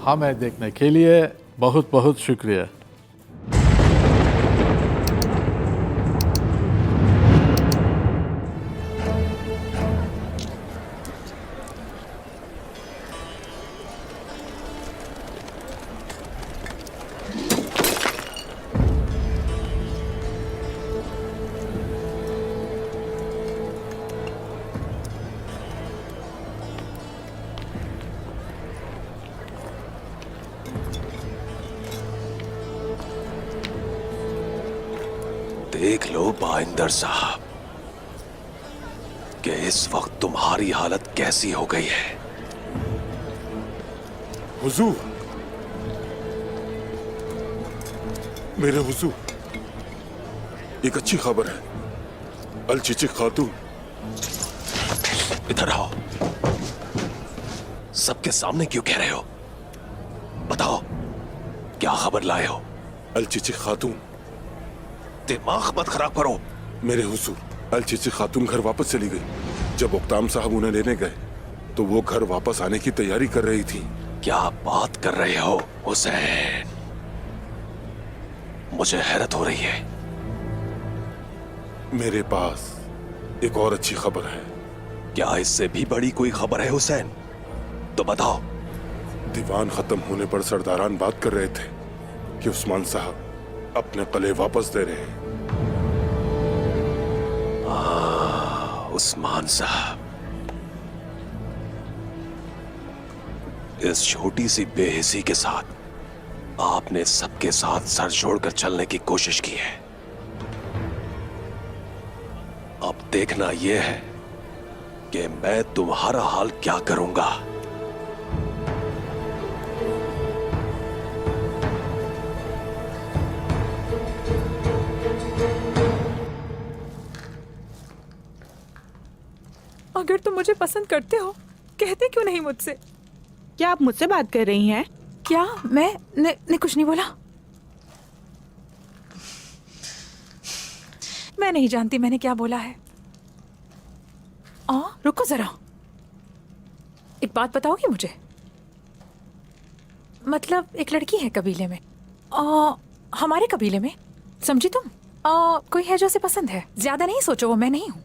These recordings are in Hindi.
हमें देखने के लिए बहुत बहुत शुक्रिया। देख लो बाइंदर साहब कि इस वक्त तुम्हारी हालत कैसी हो गई है। हुजूर, मेरे हुजूर, एक अच्छी खबर है। अल-चिचिक खातून। इधर आओ। सबके सामने क्यों कह रहे हो? बताओ क्या खबर लाए हो? अल-चिचिक खातून। दिमाग मत खराब करो। मेरे हुजूर, अल-चिचिक खातून घर वापस चली गई। जब उक्ताम साहब उन्हें लेने गए तो वो घर वापस आने की तैयारी कर रही थी। क्या बात कर रहे हो हुसैन? मुझे हैरत हो रही है। मेरे पास एक और अच्छी खबर है। क्या इससे भी बड़ी कोई खबर है हुसैन? तो बताओ। दीवान खत्म होने पर सरदारान बात कर रहे थे कि उस्मान साहब अपने कले वापस दे रहे हैं। उस्मान साहब, इस छोटी सी बेहिसी के साथ आपने सबके साथ सर जोड़कर चलने की कोशिश की है। अब देखना यह है कि मैं तुम्हारा हाल क्या करूंगा। अगर तुम मुझे पसंद करते हो, कहते क्यों नहीं मुझसे? क्या आप मुझसे बात कर रही हैं? क्या ने कुछ नहीं बोला। मैं नहीं जानती मैंने क्या बोला है। रुको जरा, एक बात बताओगी मुझे? मतलब एक लड़की है कबीले में, हमारे कबीले में, समझी तुम? कोई है जो उसे पसंद है। ज्यादा नहीं सोचो, वो मैं नहीं हूं।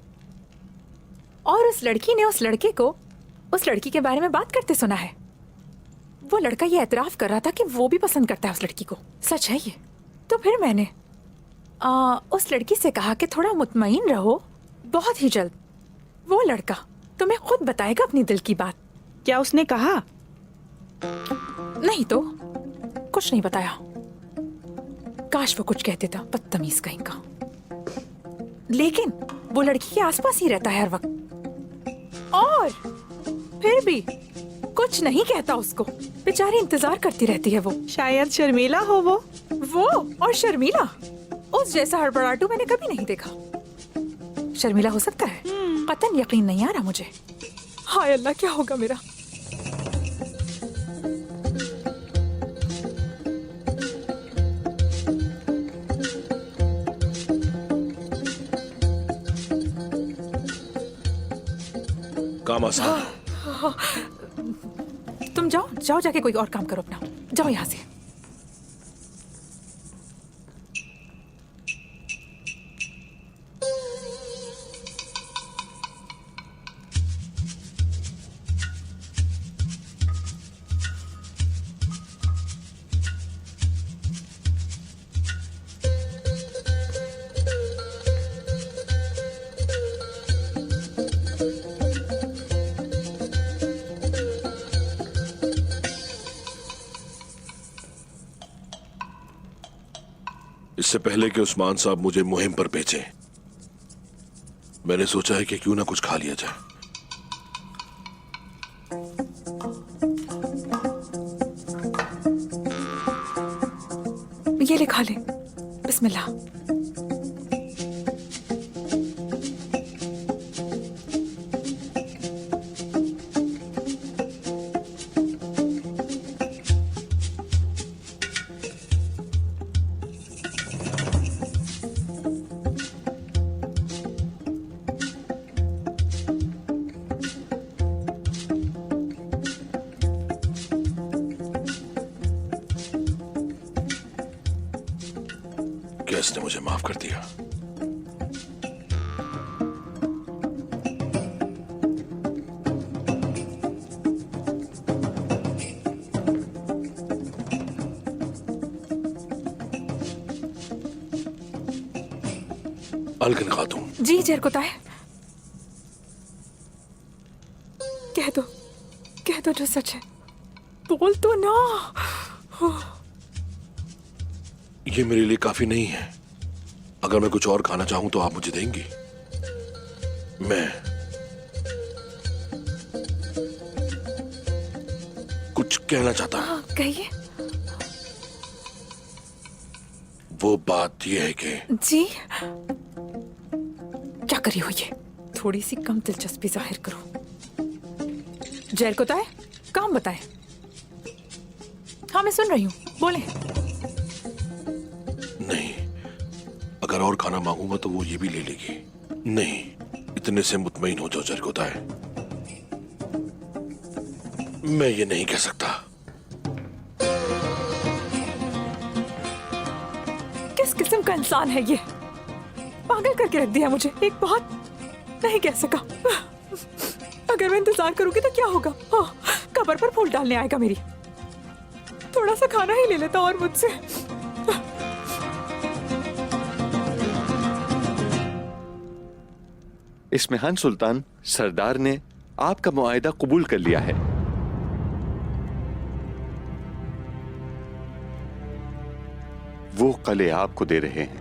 और उस लड़की ने उस लड़के को उस लड़की के बारे में बात करते सुना है। वो लड़का ये एतराफ कर रहा था कि वो भी पसंद करता है उस लड़की को। सच है ये। तो फिर मैंने उस लड़की से कहा कि थोड़ा मुतमईन रहो, बहुत ही जल्द वो लड़का तुम्हें खुद बताएगा अपनी दिल की बात। क्या उसने कहा? नहीं तो कुछ नहीं बताया। काश वो कुछ कह देता, बदतमीज कहीं का। लेकिन वो लड़की के आसपास ही रहता है हर वक्त, और फिर भी कुछ नहीं कहता उसको। बेचारी इंतजार करती रहती है वो। शायद शर्मीला हो वो। और शर्मीला, उस जैसा हड़बड़ाटू मैंने कभी नहीं देखा। शर्मीला हो सकता है, कतई यकीन नहीं आ रहा मुझे। हाय अल्लाह, क्या होगा मेरा? काम आसान। तुम जाओ जाओ, जाके कोई और काम करो अपना। जाओ यहाँ से। इससे पहले कि उस्मान साहब मुझे मुहिम पर भेजें, मैंने सोचा है कि क्यों ना कुछ खा लिया जाए। ये ले, खा ले। बिस्मिल्लाह। क्या इसने मुझे माफ कर दिया? अलगन खातून, जी जरकुताए, कह दो जो सच है, बोल तो ना। ये मेरे लिए काफी नहीं है। अगर मैं कुछ और खाना चाहूं तो आप मुझे देंगी? मैं कुछ कहना चाहता हूं। कहिए। वो बात यह है कि जी, क्या करी हो ये? थोड़ी सी कम दिलचस्पी जाहिर करो। जरकुताए, काम बताए। हाँ, मैं सुन रही हूँ, बोले। नहीं, अगर और खाना मांगूंगा तो वो ये भी ले लेगी। नहीं, इतने से मुतमईन हो जाओ जरकुताए। मैं ये नहीं कह सकता। किस किस्म का इंसान है ये? पागल करके रख दिया मुझे। एक बात नहीं कह सका। अगर मैं इंतजार करूंगी तो क्या होगा? हाँ, कब्र पर फूल डालने आएगा मेरी। थोड़ा सा खाना ही ले लेता और मुझसे। इस्मिहान सुल्तान, सरदार ने आपका मुआहिदा कबूल कर लिया है। वो कले आपको दे रहे हैं।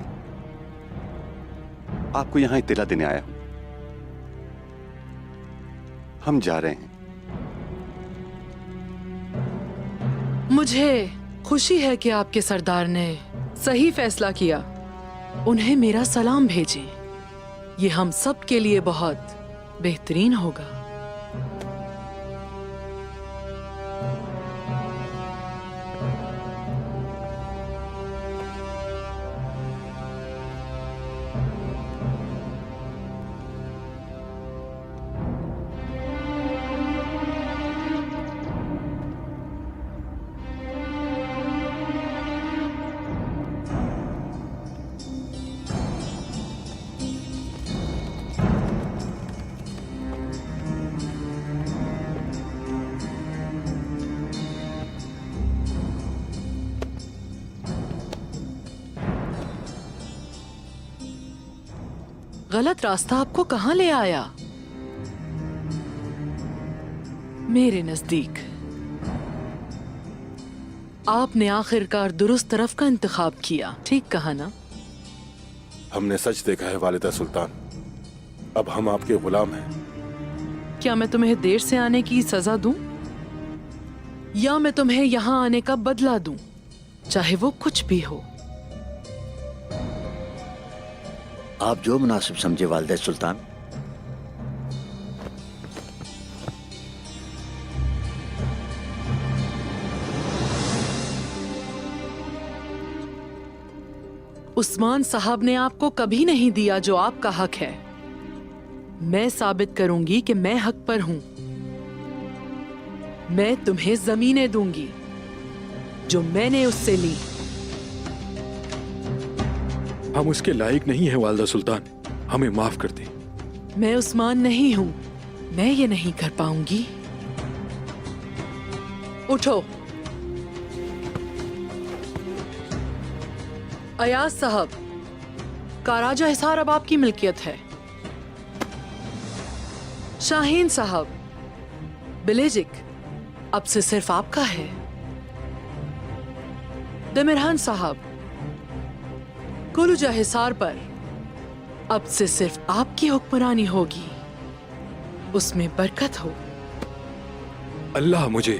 आपको यहां इत्तला देने आया हूं। हम जा रहे हैं। मुझे खुशी है कि आपके सरदार ने सही फैसला किया। उन्हें मेरा सलाम भेजें। ये हम सब के लिए बहुत बेहतरीन होगा। गलत रास्ता आपको कहां ले आया? मेरे नजदीक आपने आखिरकार दुरुस्त तरफ का इंतखाब किया। ठीक कहा ना? हमने सच देखा है वालिदा सुल्तान। अब हम आपके गुलाम हैं। क्या मैं तुम्हें देर से आने की सजा दूं? या मैं तुम्हें यहां आने का बदला दूं, चाहे वो कुछ भी हो? आप जो मुनासिब समझे वालिदा सुल्तान। उस्मान साहब ने आपको कभी नहीं दिया जो आपका हक है। मैं साबित करूंगी कि मैं हक पर हूं। मैं तुम्हें जमीनें दूंगी जो मैंने उससे ली। हम उसके लायक नहीं हैं वालिदा सुल्तान, हमें माफ कर दें। मैं उस्मान नहीं हूं, मैं ये नहीं कर पाऊंगी। उठो। अयाज साहब, काराजा हिसार अब आपकी मिल्कियत है। शाहीन साहब, बिलेजिक अब से सिर्फ आपका है। दमिरहान साहब, कुलुजा हिसार पर अब से सिर्फ आपकी हुक्मरानी होगी। उसमें बरकत हो। अल्लाह मुझे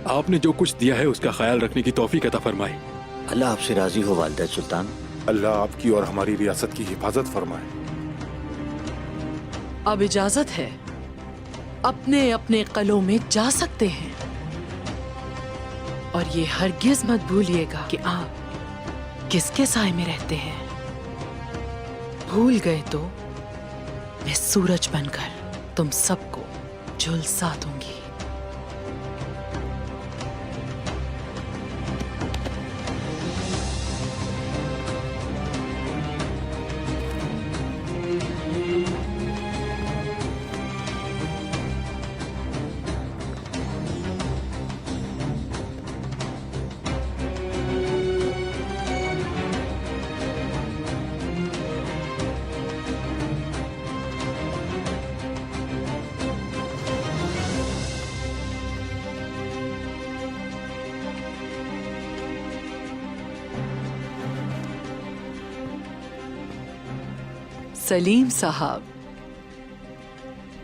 आपने जो कुछ दिया है उसका ख्याल रखने की तौफीक अता फरमाए। अल्लाह आपसे राजी हो वालिदा सुल्तान। अल्लाह आपकी और हमारी रियासत की हिफाजत फरमाए। अब इजाजत है, अपने अपने कलों में जा सकते हैं। और ये हरगिज मत भूलिएगा कि आप किसके साए में रहते हैं। भूल गए तो मैं सूरज बनकर तुम सबको झुलसा दूंगी। सलीम साहब,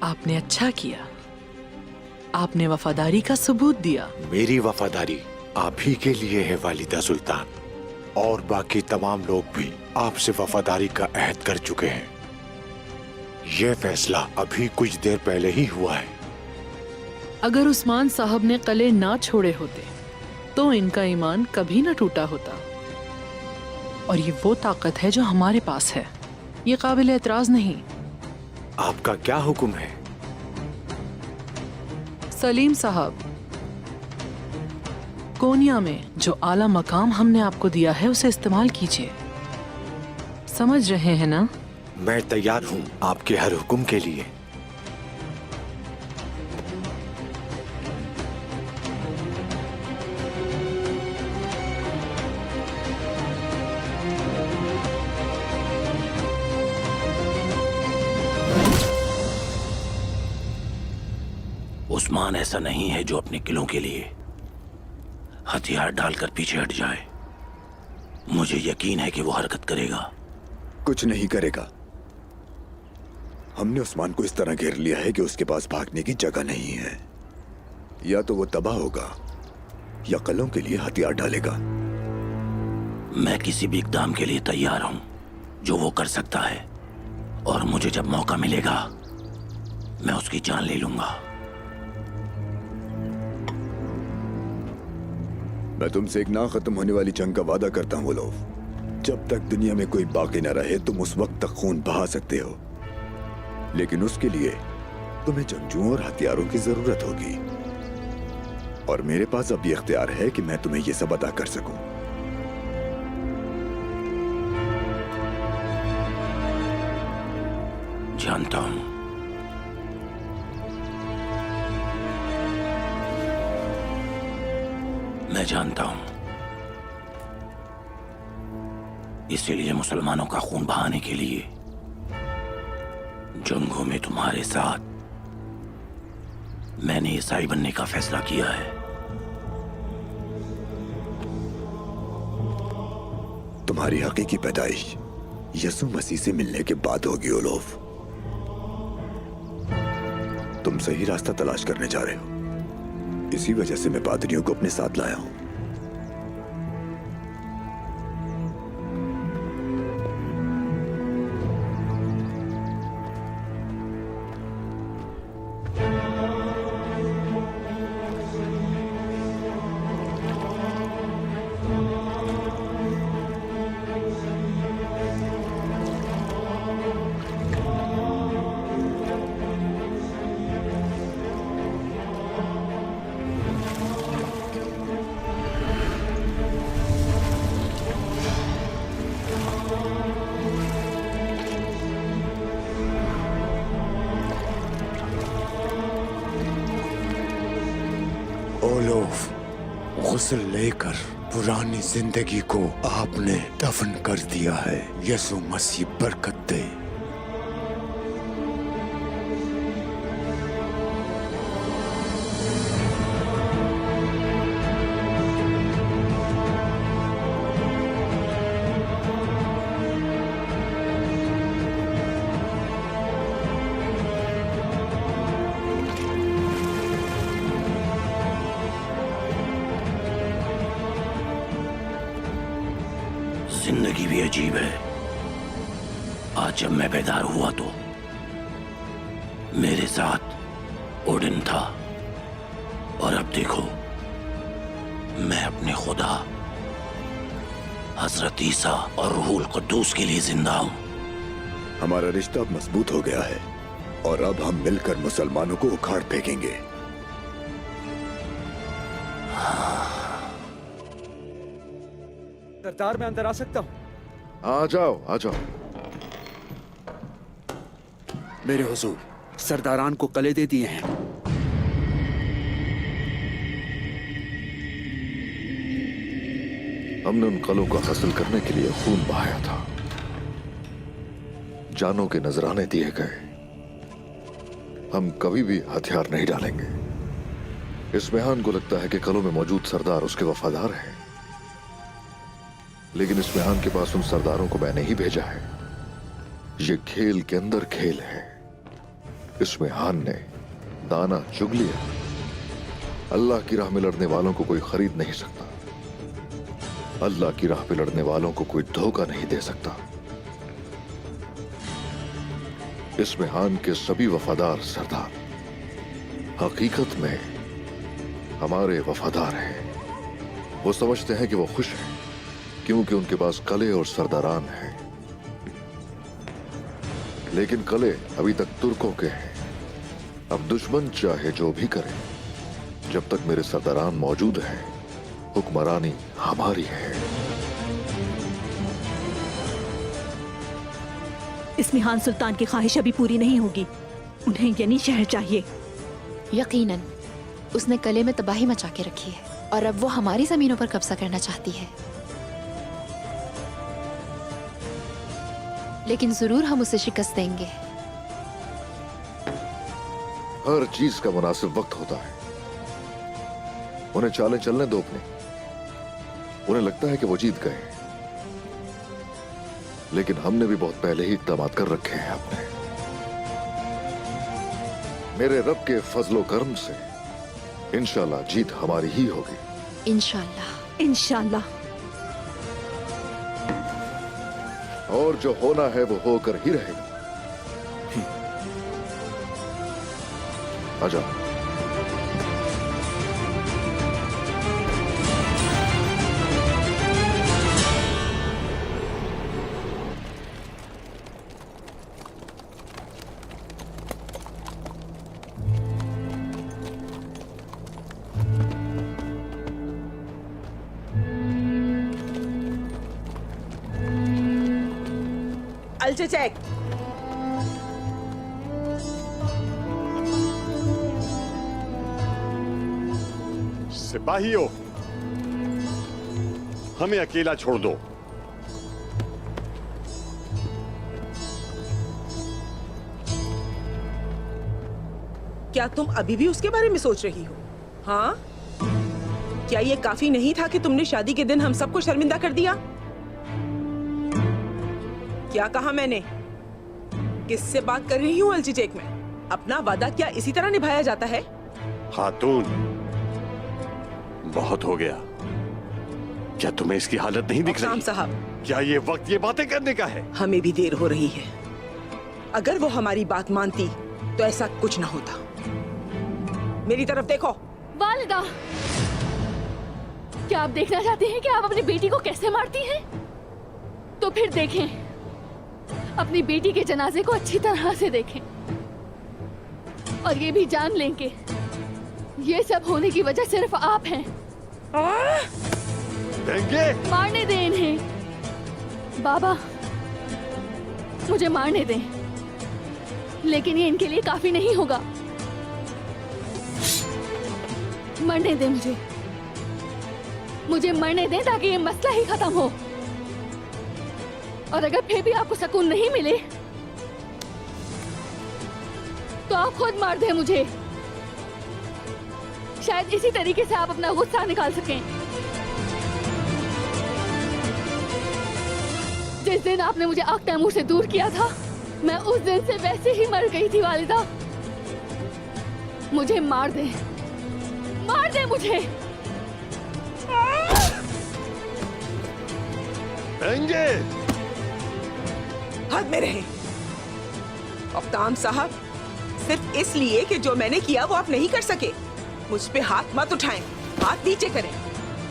आपने अच्छा किया। आपने वफादारी का सबूत दिया। मेरी वफादारी आप ही के लिए है वालिदा सुल्तान, और बाकी तमाम लोग भी आपसे वफादारी का अहद कर चुके हैं। यह फैसला अभी कुछ देर पहले ही हुआ है। अगर उस्मान साहब ने कले ना छोड़े होते तो इनका ईमान कभी ना टूटा होता। और ये वो ताकत है जो हमारे पास है, ये काबिल एतराज नहीं। आपका क्या हुक्म है? सलीम साहब, कोनिया में जो आला मकाम हमने आपको दिया है उसे इस्तेमाल कीजिए। समझ रहे हैं ना? मैं तैयार हूं आपके हर हुक्म के लिए। उस्मान ऐसा नहीं है जो अपने किलों के लिए हथियार डालकर पीछे हट जाए। मुझे यकीन है कि वो हरकत करेगा। कुछ नहीं करेगा। हमने उस्मान को इस तरह घेर लिया है कि उसके पास भागने की जगह नहीं है। या तो वो तबाह होगा या कलों के लिए हथियार डालेगा। मैं किसी भी इकदाम के लिए तैयार हूं जो वो कर सकता है, और मुझे जब मौका मिलेगा मैं उसकी जान ले लूंगा। मैं तुमसे एक ना खत्म होने वाली जंग का वादा करता हूं वोलोव। जब तक दुनिया में कोई बाकी न रहे तुम उस वक्त तक खून बहा सकते हो, लेकिन उसके लिए तुम्हें जंगजुओं और हथियारों की जरूरत होगी। और मेरे पास अब ये इख्तियार है कि मैं तुम्हें ये सब अदा कर सकूं। जानता हूं। मैं जानता हूं। इसीलिए मुसलमानों का खून बहाने के लिए जंगों में तुम्हारे साथ मैंने ईसाई बनने का फैसला किया है। तुम्हारी हकीकी पैदाइश यसु मसीह से मिलने के बाद होगी ओलोव। तुम सही रास्ता तलाश करने जा रहे हो। इसी वजह से मैं पादरियों को अपने साथ लाया हूं। ओलोव, गुस्ल लेकर पुरानी जिंदगी को आपने दफन कर दिया है। यसु मसीह बरकत दे। जिंदगी भी अजीब है। आज जब मैं बेदार हुआ तो मेरे साथ ओडिन था, और अब देखो मैं अपने खुदा हजरत ईसा और रूहुल कुद्दूस के लिए जिंदा हूं। हमारा रिश्ता अब मजबूत हो गया है, और अब हम मिलकर मुसलमानों को उखाड़ फेंकेंगे। सरदार, मैं अंदर आ सकता हूँ? आ जाओ, आ जाओ। मेरे हुजूर, सरदारान को कले दे दिए हैं। हमने उन कलों को हासिल करने के लिए खून बहाया था। जानों के नजराने दिए गए। हम कभी भी हथियार नहीं डालेंगे। इस्मेहान को लगता है कि कलों में मौजूद सरदार उसके वफादार हैं, लेकिन इस्मेहान के पास उन सरदारों को मैंने ही भेजा है। ये खेल के अंदर खेल है। इसमें हान ने दाना चुग लिया। अल्लाह की राह में लड़ने वालों को कोई खरीद नहीं सकता। अल्लाह की राह पे लड़ने वालों को कोई धोखा नहीं दे सकता। इसमें हान के सभी वफादार सरदार हकीकत में हमारे वफादार हैं। वो समझते हैं कि वो खुश हैं क्योंकि उनके पास कले और सरदारान हैं। लेकिन कले अभी तक तुर्कों के हैं। अब दुश्मन चाहे जो भी करे, जब तक मेरे सरदारान मौजूद हैं, हुक्मरानी हमारी है। इसमें हान सुल्तान की ख्वाहिश अभी पूरी नहीं होगी। उन्हें यनी शहर चाहिए। यकीनन उसने कले में तबाही मचा के रखी है और अब वो हमारी जमीनों पर कब्जा करना चाहती है। लेकिन जरूर हम उसे शिकस्त देंगे। हर चीज का मुनासिब वक्त होता है। उन्हें चालें चलने दो अपने। उन्हें लगता है कि वो जीत गए, लेकिन हमने भी बहुत पहले ही इक़दाम कर रखे हैं अपने। मेरे रब के फजलो करम से इंशाल्लाह जीत हमारी ही होगी। इंशाल्लाह। इंशाल्लाह। और जो होना है वो होकर ही रहेगा। आजा। अल्चचेक, सिपाहियों, हमें अकेला छोड़ दो। क्या तुम अभी भी उसके बारे में सोच रही हो? हाँ? क्या ये काफी नहीं था कि तुमने शादी के दिन हम सबको शर्मिंदा कर दिया? क्या कहा मैंने? किससे बात कर रही हूँ अल्चचेक में? अपना वादा क्या इसी तरह निभाया जाता है? खातून, बहुत हो गया। क्या तुम्हें इसकी हालत नहीं दिख रही? साहब, क्या ये वक्त ये बातें करने का है? हमें भी देर हो रही है। अगर वो हमारी बात मानती तो ऐसा कुछ ना होता। मेरी तरफ देखो। वालिदा, क्या आप देखना चाहते हैं कि आप अपनी बेटी को कैसे मारती हैं? तो फिर देखें, अपनी बेटी के जनाजे को अच्छी तरह से देखें और ये भी जान लें कि ये सब होने की वजह सिर्फ आप हैं। देंगे? मारने दें इन्हें। बाबा, मुझे मारने दें, लेकिन ये इनके लिए काफी नहीं होगा। मरने दें मुझे मरने दें ताकि ये मसला ही खत्म हो। और अगर फिर भी आपको सुकून नहीं मिले तो आप खुद मार दें मुझे। शायद इसी तरीके से आप अपना गुस्सा निकाल सकें। जिस दिन आपने मुझे आग तैमूर से दूर किया था, मैं उस दिन से वैसे ही मर गई थी वालिदा। मुझे मार दे मुझे। देंगे? हद में रहे। अफ्ताम साहब, सिर्फ इसलिए कि जो मैंने किया वो आप नहीं कर सके, मुझ पे हाथ मत उठाएं, हाथ नीचे करें।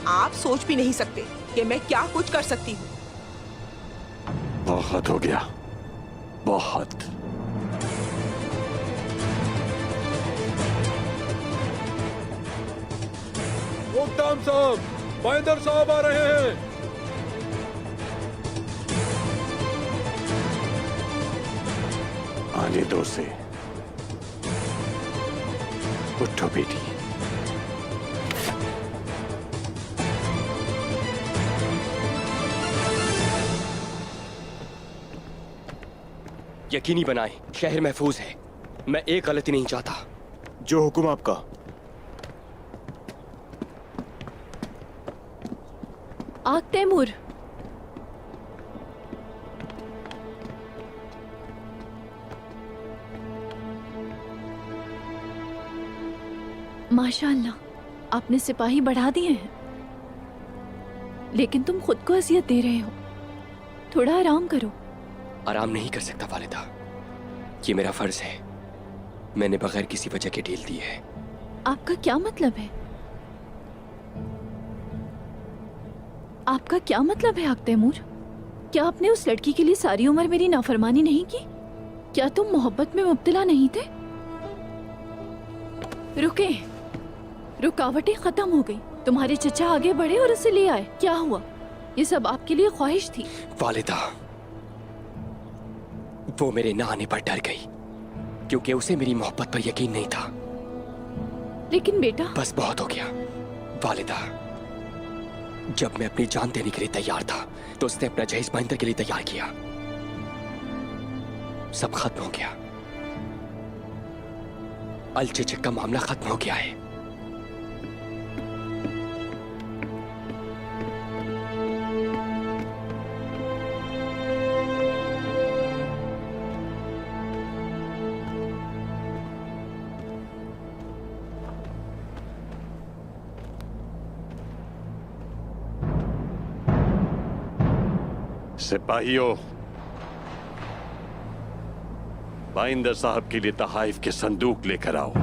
आप सोच भी नहीं सकते कि मैं क्या कुछ कर सकती हूँ। बहुत हो गया, बहुत। मुक्ताम साहब, महेंद्र साहब आ रहे हैं। आने दो से। उठो बेटी। यकीनी बनाएं, शहर महफूज है। मैं एक गलती नहीं चाहता। जो हुक्म आपका। आग तैमूर, माशाअल्लाह, आपने सिपाही बढ़ा दिए हैं, लेकिन तुम खुद को अजियत दे रहे हो। थोड़ा आराम करो। आराम नहीं कर सकता वालिदा, ये मेरा फर्ज है। मैंने बगैर किसी वजह के ढील दी है। आपका क्या मतलब है? आपका क्या मतलब है आक तैमूर? क्या आपने उस लड़की के लिए सारी उम्र मेरी नाफरमानी नहीं की? क्या तुम मोहब्बत में मुब्तला नहीं थे? रुके, रुकावटें खत्म हो गई। तुम्हारे चचा आगे बढ़े और उसे ले आए। क्या हुआ? ये सब आपके लिए ख्वाहिश थी? वालिदा, वो मेरे न आने पर डर गई क्योंकि उसे मेरी मोहब्बत पर यकीन नहीं था। लेकिन बेटा, बस बहुत हो गया वालिदा। जब मैं अपनी जान देने के लिए तैयार था तो उसने अपना जहेज बाइंदर के लिए तैयार किया। सब खत्म हो गया। अलचिचिक का मामला खत्म हो गया है। सिपाहियों, बाइंदर साहब के लिए तहाइफ के संदूक लेकर आओ।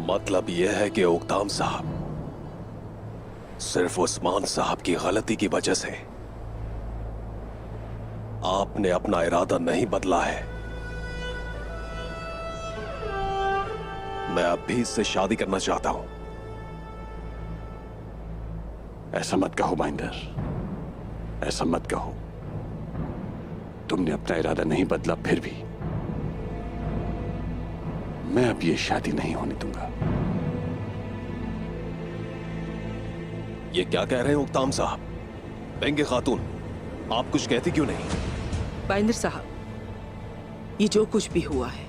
मतलब यह है कि उक्ताम साहब सिर्फ उस्मान साहब की गलती की वजह से आपने अपना इरादा नहीं बदला है। मैं अब भी इससे शादी करना चाहता हूं। ऐसा मत कहो बाइंदर, ऐसा मत कहो। तुमने अपना इरादा नहीं बदला, फिर भी मैं अब ये शादी नहीं होने दूंगा। ये क्या कह रहे हैं उक्ताम साहब? बेंगे खातून, आप कुछ कहती क्यों नहीं? बाइंदर साहब, ये जो कुछ भी हुआ है,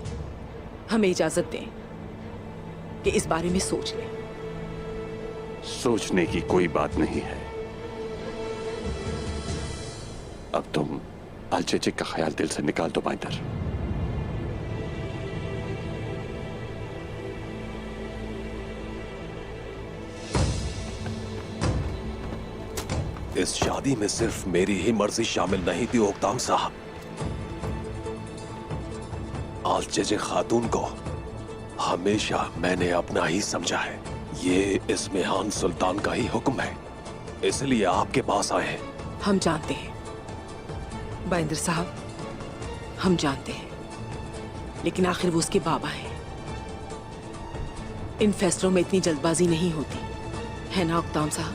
हमें इजाजत दें कि इस बारे में सोच लें। सोचने की कोई बात नहीं है। अब तुम अलचेचिक का ख्याल दिल से निकाल दो बाइंदर। इस शादी में सिर्फ मेरी ही मर्जी शामिल नहीं थी उक्ताम साहब। अलचेचिक खातून को हमेशा मैंने अपना ही समझा है। ये इस्मेहान सुल्तान का ही हुक्म है, इसलिए आपके पास आए हैं। हम जानते हैं बाइंदर साहब, हम जानते हैं, लेकिन आखिर वो उसके बाबा हैं। इन फैसलों में इतनी जल्दबाजी नहीं होती है ना उक्ताम साहब?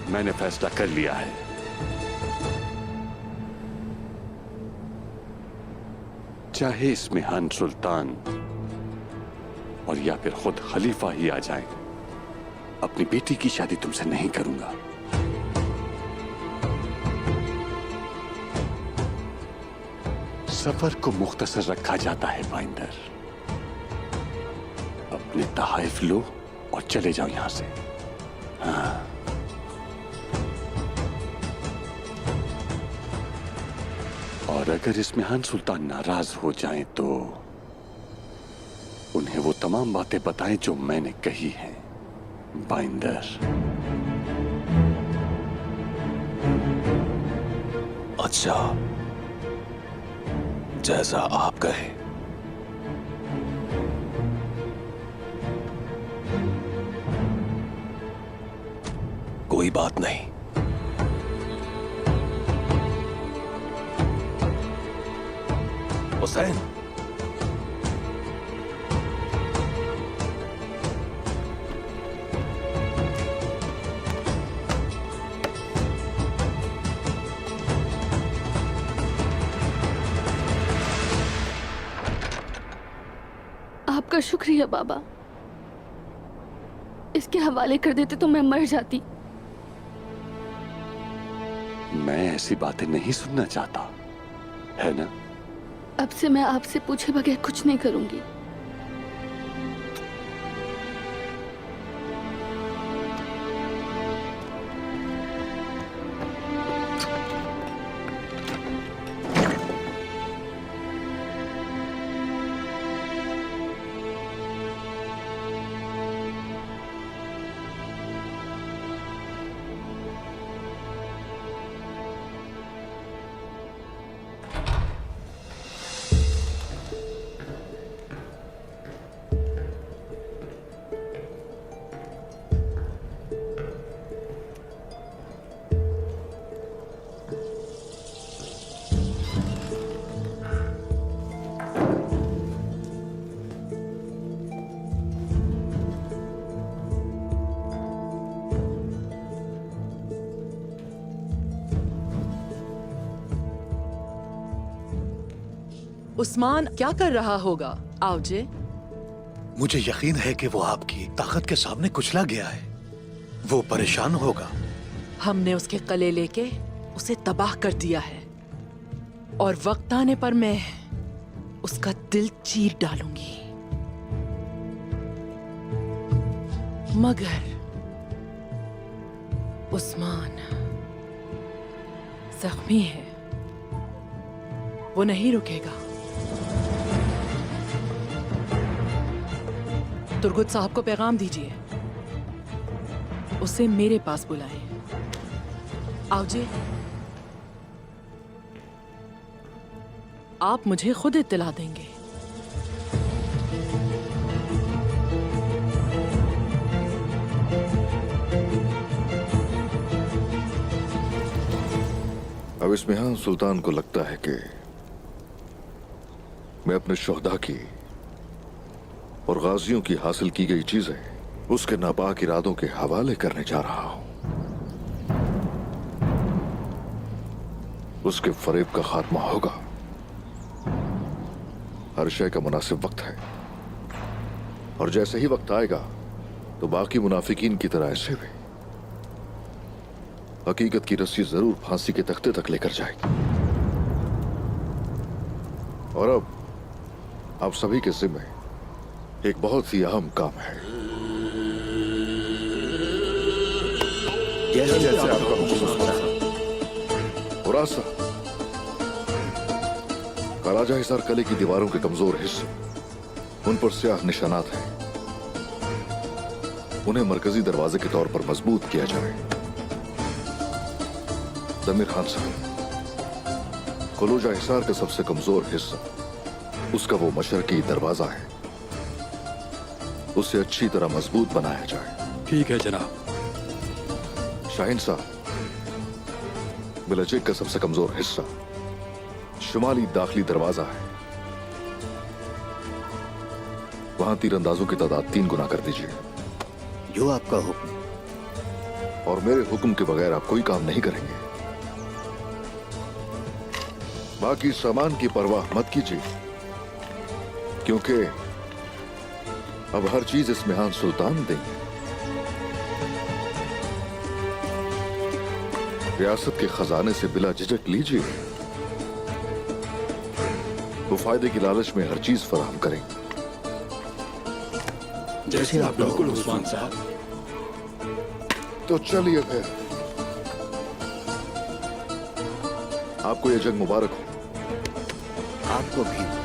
मैंने फैसला कर लिया है। चाहे इस्मेहान सुल्तान और या फिर खुद खलीफा ही आ जाए, अपनी बेटी की शादी तुमसे नहीं करूंगा। सफर को मुख्तसर रखा जाता है बाइंदर। अपने तहाइफ लो और चले जाओ यहां से। हाँ। और अगर इस्मेहान सुल्तान नाराज हो जाएं तो उन्हें वो तमाम बातें बताएं जो मैंने कही हैं बाइंदर। अच्छा, जैसा आप कहें। कोई बात नहीं। हुसैन, आपका शुक्रिया बाबा। इसके हवाले कर देते तो मैं मर जाती। मैं ऐसी बातें नहीं सुनना चाहता, है ना? अब से मैं आपसे पूछे बगैर कुछ नहीं करूंगी। उस्मान क्या कर रहा होगा आवजे? मुझे यकीन है कि वो आपकी ताकत के सामने कुचला गया है। वो परेशान होगा। हमने उसके कले लेके उसे तबाह कर दिया है और वक्त आने पर मैं उसका दिल चीर डालूंगी। मगर उस्मान जख्मी है, वो नहीं रुकेगा। तुर्गुत साहब को पैगाम दीजिए, उसे मेरे पास बुलाएं। आवजे, आप मुझे खुद इत्तला देंगे। अब इसमेहान सुल्तान को लगता है कि मैं अपने शोहदा की और गाजियों की हासिल की गई चीजें उसके नापाक इरादों के हवाले करने जा रहा हूं। उसके फरेब का खात्मा होगा। हर शय का मुनासिब वक्त है, और जैसे ही वक्त आएगा तो बाकी मुनाफिकीन की तरह ऐसे भी हकीकत की रस्सी जरूर फांसी के तख्ते तक लेकर जाएगी। और अब आप सभी के जिम्मे एक बहुत ही अहम काम है। जैसे आपका हुक्म। हुरासा, कालाजा हिसार किले की दीवारों के कमजोर हिस्से, उन पर स्याह निशानात हैं। उन्हें मरकजी दरवाजे के तौर पर मजबूत किया जाए। जमीर खान साहब, कलूजा हिसार का सबसे कमजोर हिस्सा, उसका वो मशरकी दरवाजा है, उसे अच्छी तरह मजबूत बनाया जाए। ठीक है जनाब। शाहीन साहब, बिलचिक का सबसे कमजोर हिस्सा, शुमाली दाखिली दरवाजा है, वहां तीरंदाजों की तादाद 3 गुना कर दीजिए। जो आपका हुक्म। और मेरे हुक्म के बगैर आप कोई काम नहीं करेंगे। बाकी सामान की परवाह मत कीजिए, क्योंकि अब हर चीज इसमेहान सुल्तान देंगे। रियासत के खजाने से बिला झिझक लीजिए, वो फायदे की लालच में हर चीज फराहम करेंगे। जैसे आप बिल्कुल उस्मान साहब। तो चलिए फिर, आपको ये जंग मुबारक हो। आपको भी।